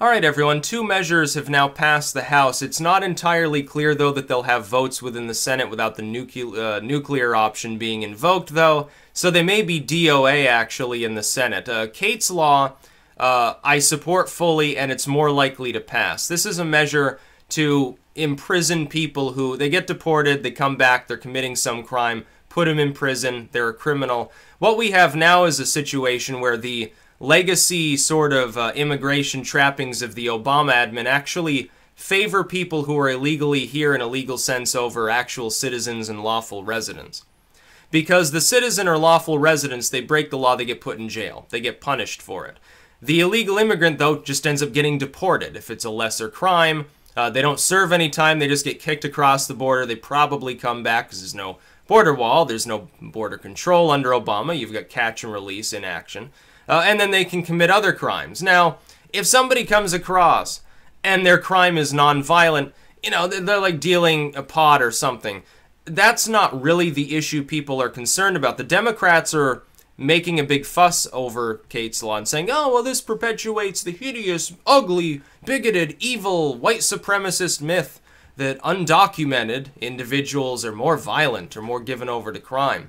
Alright everyone, two measures have now passed the House. It's not entirely clear though that they'll have votes within the Senate without the nuclear option being invoked though, so they may be DOA actually in the Senate. Kate's law, I support fully, and it's more likely to pass. This is a measure to imprison people who, they get deported, they come back, they're committing some crime, put them in prison, they're a criminal. What we have now is a situation where the legacy sort of immigration trappings of the Obama admin actually favor people who are illegally here in a legal sense over actual citizens and lawful residents. Because the citizen or lawful residents, they break the law, they get put in jail. They get punished for it. The illegal immigrant, though, just ends up getting deported. If it's a lesser crime, they don't serve any time, they just get kicked across the border. They probably come back because there's no border wall, there's no border control under Obama. You've got catch and release in action. And then they can commit other crimes. Now, if somebody comes across and their crime is non-violent, you know, they're like dealing a pot or something, that's not really the issue people are concerned about. The Democrats are making a big fuss over Kate's law and saying, oh, well, this perpetuates the hideous, ugly, bigoted, evil, white supremacist myth that undocumented individuals are more violent or more given over to crime.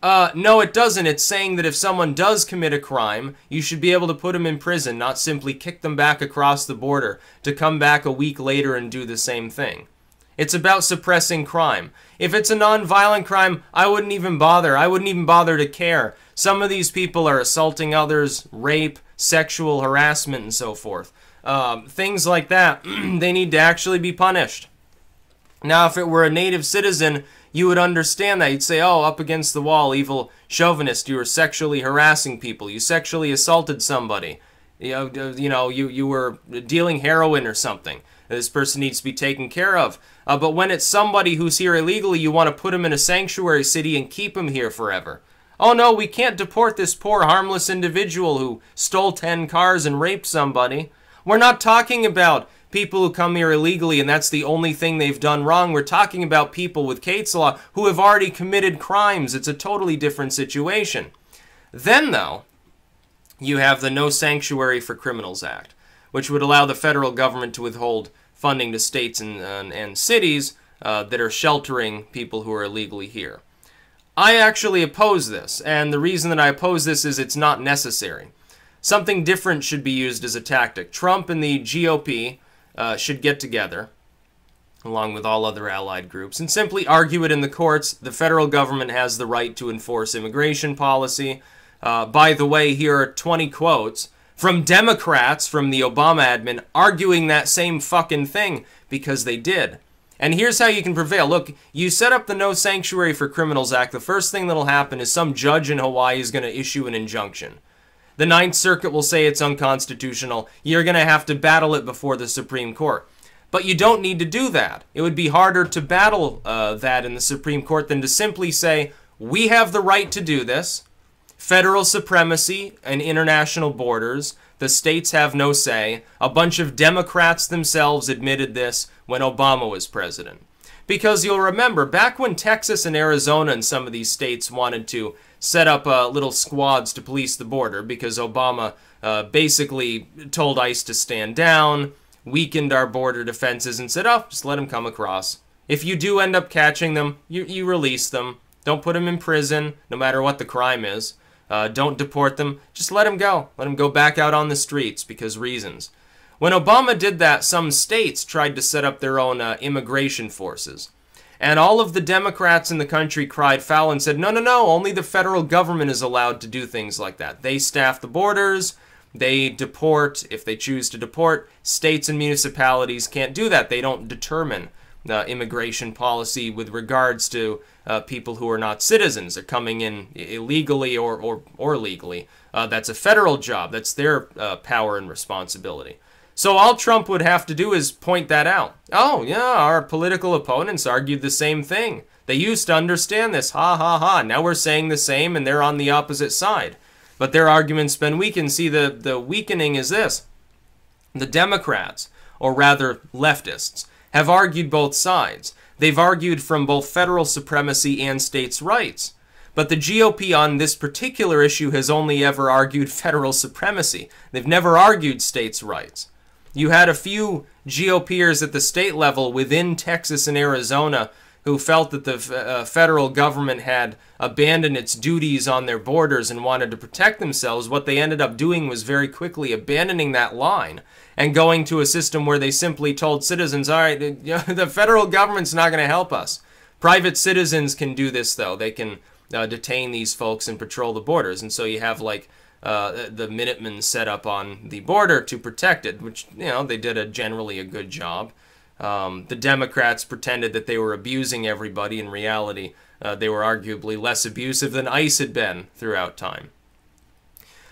No, it doesn't. It's saying that if someone does commit a crime, you should be able to put them in prison, not simply kick them back across the border to come back a week later and do the same thing. It's about suppressing crime. If it's a non-violent crime, I wouldn't even bother. I wouldn't even bother to care. Some of these people are assaulting others, rape, sexual harassment, and so forth. Things like that, they need to actually be punished. Now, if it were a native citizen, you would understand that. You'd say, oh, up against the wall, evil chauvinist, you were sexually harassing people. You sexually assaulted somebody. You were dealing heroin or something. This person needs to be taken care of. But when it's somebody who's here illegally, you want to put them in a sanctuary city and keep them here forever. Oh, no, we can't deport this poor, harmless individual who stole 10 cars and raped somebody. We're not talking about people who come here illegally and that's the only thing they've done wrong. We're talking about people with Kate's law who have already committed crimes. It's a totally different situation. Then, though, you have the No Sanctuary for Criminals Act, which would allow the federal government to withhold funding to states and cities that are sheltering people who are illegally here. I actually oppose this, and the reason that I oppose this is it's not necessary. Something different should be used as a tactic. Trump and the GOP should get together, along with all other allied groups, and simply argue it in the courts. The federal government has the right to enforce immigration policy. By the way, here are 20 quotes from Democrats from the Obama admin arguing that same fucking thing, because they did. And here's how you can prevail. Look, you set up the No Sanctuary for Criminals Act. The first thing that'll happen is some judge in Hawaii is going to issue an injunction. The Ninth Circuit will say it's unconstitutional. You're going to have to battle it before the Supreme Court. But you don't need to do that. It would be harder to battle that in the Supreme Court than to simply say, we have the right to do this. Federal supremacy and international borders. The states have no say. A bunch of Democrats themselves admitted this when Obama was president. Because you'll remember, back when Texas and Arizona and some of these states wanted to set up little squads to police the border because Obama basically told ICE to stand down, weakened our border defenses, and said, oh, just let them come across. If you do end up catching them, you release them. Don't put them in prison, no matter what the crime is. Don't deport them. Just let them go. Let them go back out on the streets because reasons. When Obama did that, some states tried to set up their own immigration forces. And all of the Democrats in the country cried foul and said, no, no, no, only the federal government is allowed to do things like that. They staff the borders, they deport, if they choose to deport. States and municipalities can't do that. They don't determine immigration policy with regards to people who are not citizens. They're coming in illegally or legally. That's a federal job. That's their power and responsibility. So all Trump would have to do is point that out. Oh, yeah, our political opponents argued the same thing. They used to understand this. Ha, ha, ha. Now we're saying the same and they're on the opposite side. But their argument's been weakened. See, the weakening is this. The Democrats, or rather leftists, have argued both sides. They've argued from both federal supremacy and states' rights. But the GOP on this particular issue has only ever argued federal supremacy. They've never argued states' rights. You had a few GOPers at the state level within Texas and Arizona who felt that the federal government had abandoned its duties on their borders and wanted to protect themselves. What they ended up doing was very quickly abandoning that line and going to a system where they simply told citizens, all right, the federal government's not going to help us. Private citizens can do this, though. They can detain these folks and patrol the borders. And so you have, like, the Minutemen set up on the border to protect it, which, they did generally a good job. The Democrats pretended that they were abusing everybody. In reality, they were arguably less abusive than ICE had been throughout time.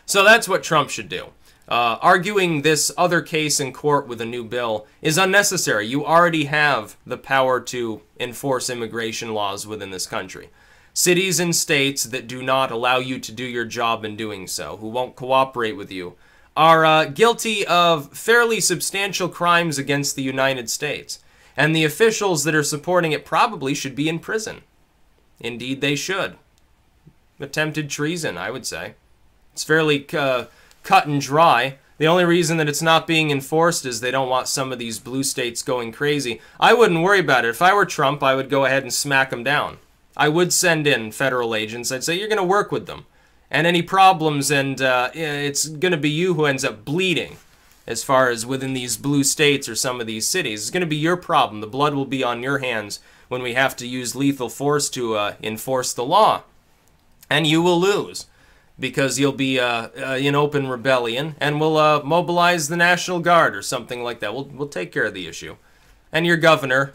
So that's what Trump should do. Arguing this other case in court with a new bill is unnecessary. You already have the power to enforce immigration laws within this country. Cities and states that do not allow you to do your job in doing so, who won't cooperate with you, are guilty of fairly substantial crimes against the United States. And the officials that are supporting it probably should be in prison. Indeed, they should. Attempted treason, I would say. It's fairly cut and dry. The only reason that it's not being enforced is they don't want some of these blue states going crazy. I wouldn't worry about it. If I were Trump, I would go ahead and smack them down. I would send in federal agents. I'd say, you're going to work with them. And any problems, and it's going to be you who ends up bleeding as far as within these blue states or some of these cities. It's going to be your problem. The blood will be on your hands when we have to use lethal force to enforce the law. And you will lose because you'll be in open rebellion, and we'll mobilize the National Guard or something like that. We'll take care of the issue. And your governor,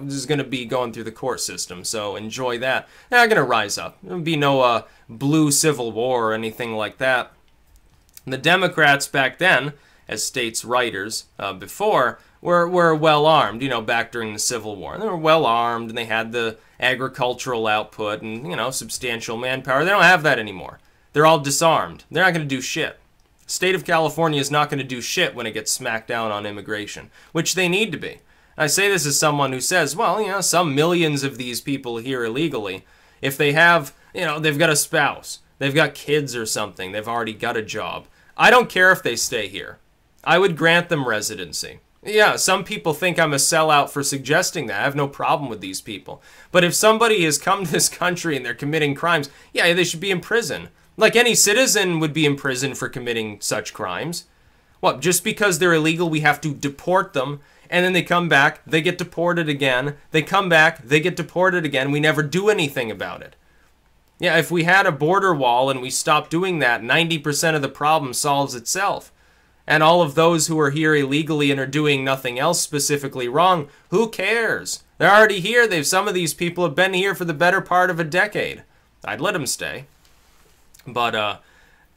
is going to be going through the court system, so enjoy that. They're not going to rise up. There'll be no blue civil war or anything like that. The Democrats back then, as states' writers before, were well-armed, back during the Civil War. They were well-armed, and they had the agricultural output and, substantial manpower. They don't have that anymore. They're all disarmed. They're not going to do shit. The state of California is not going to do shit when it gets smacked down on immigration, which they need to be. I say this as someone who says, well, some millions of these people here illegally, if they have, they've got a spouse, they've got kids or something, they've already got a job. I don't care if they stay here. I would grant them residency. Yeah, some people think I'm a sellout for suggesting that. I have no problem with these people. But if somebody has come to this country and they're committing crimes, yeah, they should be in prison. Like any citizen would be in prison for committing such crimes. What, just because they're illegal, we have to deport them? And then they come back, they get deported again. They come back, they get deported again. We never do anything about it. Yeah, if we had a border wall and we stopped doing that, 90% of the problem solves itself. And all of those who are here illegally and are doing nothing else specifically wrong, who cares? They're already here. Some of these people have been here for the better part of a decade. I'd let them stay. But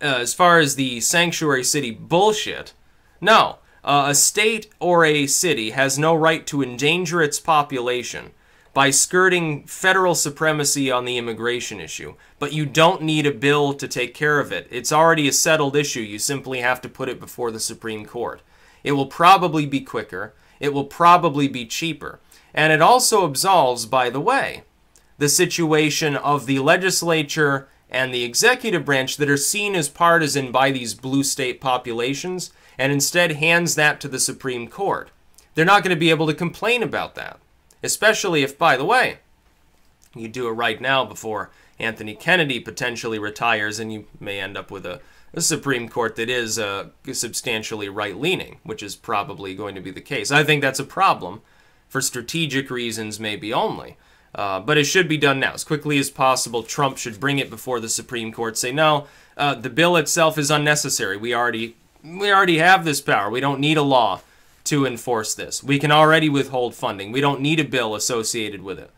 as far as the sanctuary city bullshit, no. A state or a city has no right to endanger its population by skirting federal supremacy on the immigration issue. But you don't need a bill to take care of it. It's already a settled issue. You simply have to put it before the Supreme Court. It will probably be quicker. It will probably be cheaper. And it also absolves, by the way, the situation of the legislature and the executive branch that are seen as partisan by these blue state populations, and instead hands that to the Supreme Court. They're not going to be able to complain about that. Especially if, by the way, you do it right now before Anthony Kennedy potentially retires, and you may end up with a Supreme Court that is substantially right-leaning, which is probably going to be the case. I think that's a problem for strategic reasons maybe only. But it should be done now. As quickly as possible, Trump should bring it before the Supreme Court, say, no, the bill itself is unnecessary. We already have this power. We don't need a law to enforce this. We can already withhold funding. We don't need a bill associated with it.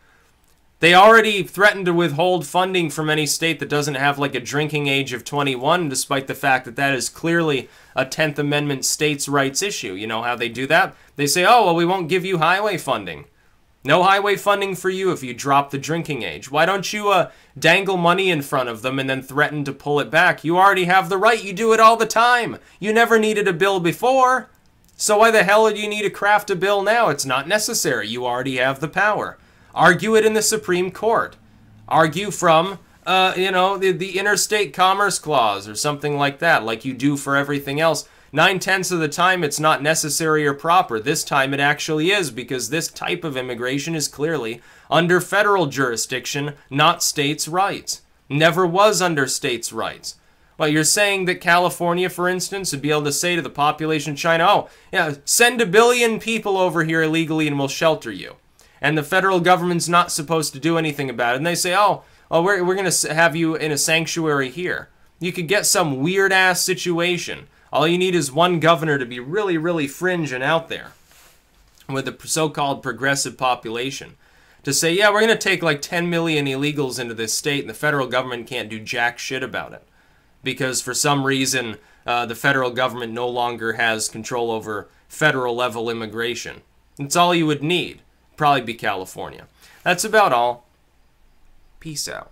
They already threatened to withhold funding from any state that doesn't have like a drinking age of 21, despite the fact that that is clearly a 10th Amendment states' rights issue. You know how they do that? They say, oh, well, we won't give you highway funding. No highway funding for you if you drop the drinking age. Why don't you dangle money in front of them and then threaten to pull it back? You already have the right. You do it all the time. You never needed a bill before. So why the hell do you need to craft a bill now? It's not necessary. You already have the power. Argue it in the Supreme Court. Argue from, the Interstate Commerce Clause or something like that, like you do for everything else. 9/10 of the time it's not necessary or proper. This time it actually is, because this type of immigration is clearly under federal jurisdiction, not states' rights. Never was under states' rights. Well, you're saying that California, for instance, would be able to say to the population of China, oh, yeah, send 1 billion people over here illegally and we'll shelter you. And the federal government's not supposed to do anything about it. And they say, oh we're going to have you in a sanctuary here. You could get some weird-ass situation. All you need is one governor to be really, really fringe and out there with the so-called progressive population to say, yeah, we're going to take like 10 million illegals into this state and the federal government can't do jack shit about it. Because for some reason, the federal government no longer has control over federal-level immigration. That's all you would need. Probably be California. That's about all. Peace out.